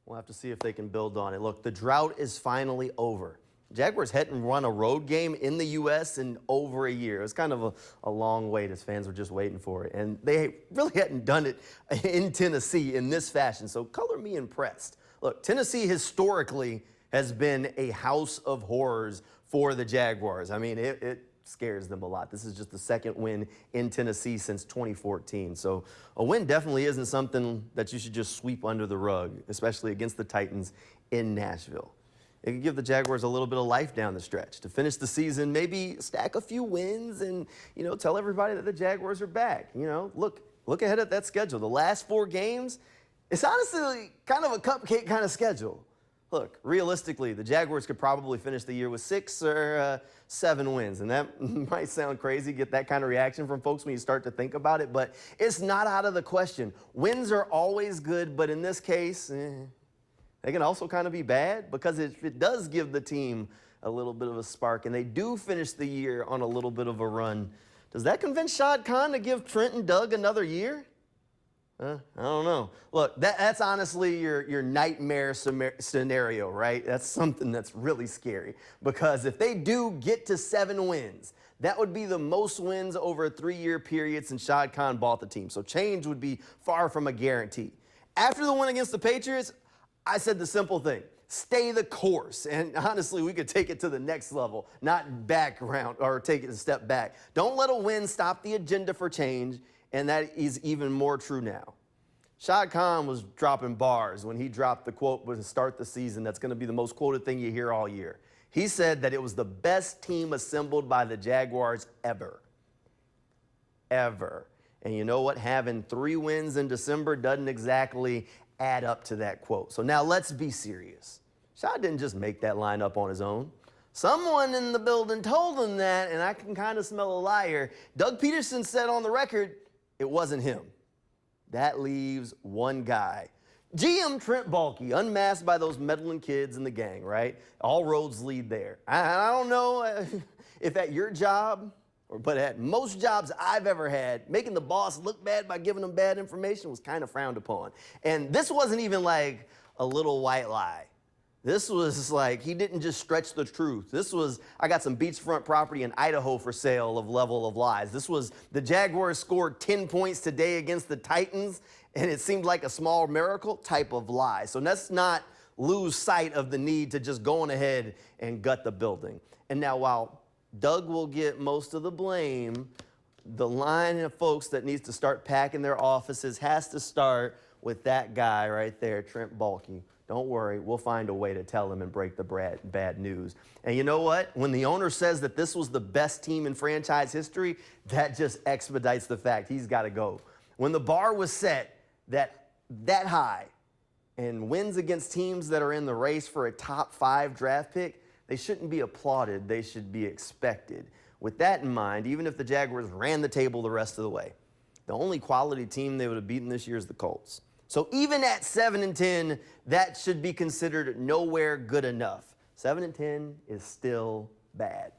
We'll have to see if they can build on it. Look, the drought is finally over. Jaguars hadn't run a road game in the U.S. in over a year. It was kind of a long wait as fans were just waiting for it. And they really hadn't done it in Tennessee in this fashion. So color me impressed. Look, Tennessee historically has been a house of horrors for the Jaguars. I mean, it scares them a lot. This is just the second win in Tennessee since 2014. So a win definitely isn't something that you should just sweep under the rug, especially against the Titans in Nashville. It could give the Jaguars a little bit of life down the stretch to finish the season, maybe stack a few wins and, tell everybody that the Jaguars are back. Look ahead at that schedule. The last 4 games, it's honestly kind of a cupcake kind of schedule. Look, realistically, the Jaguars could probably finish the year with 6 or 7 wins. And that might sound crazy, get that kind of reaction from folks when you start to think about it, but it's not out of the question. Wins are always good, but in this case, they can also kind of be bad because it does give the team a little bit of a spark, and they do finish the year on a little bit of a run. Does that convince Shad Khan to give Trent and Doug another year? I don't know. Look, that's honestly your nightmare scenario, right? That's something that's really scary because if they do get to 7 wins, that would be the most wins over a 3-year period since Shad Khan bought the team. So change would be far from a guarantee. After the win against the Patriots, I said the simple thing, stay the course. And honestly, we could take it to the next level, not back around or take it a step back. Don't let a win stop the agenda for change. And that is even more true now. Shad Khan was dropping bars when he dropped the quote to start the season that's going to be the most quoted thing you hear all year. He said that it was the best team assembled by the Jaguars ever. Ever. And you know what? Having 3 wins in December doesn't exactly add up to that quote. So now let's be serious. Shad didn't just make that line up on his own. Someone in the building told him that, and I can kind of smell a liar. Doug Peterson said on the record, it wasn't him. That leaves one guy. GM Trent Baalke, unmasked by those meddling kids in the gang, right? All roads lead there. I don't know if at your job, but at most jobs I've ever had, making the boss look bad by giving them bad information was kind of frowned upon. And this wasn't even like a little white lie. This was like, he didn't just stretch the truth. This was, I got some beachfront property in Idaho for sale of level of lies. This was, the Jaguars scored 10 points today against the Titans, and it seemed like a small miracle type of lie. So let's not lose sight of the need to just go on ahead and gut the building. And now while Doug will get most of the blame, the line of folks that needs to start packing their offices has to start with that guy right there, Trent Baalke. Don't worry, we'll find a way to tell him and break the bad news. And you know what? When the owner says that this was the best team in franchise history, that just expedites the fact he's got to go. When the bar was set that high and wins against teams that are in the race for a top 5 draft pick, they shouldn't be applauded, they should be expected. With that in mind, even if the Jaguars ran the table the rest of the way, the only quality team they would have beaten this year is the Colts. So even at 7-10, that should be considered nowhere good enough. 7-10 is still bad.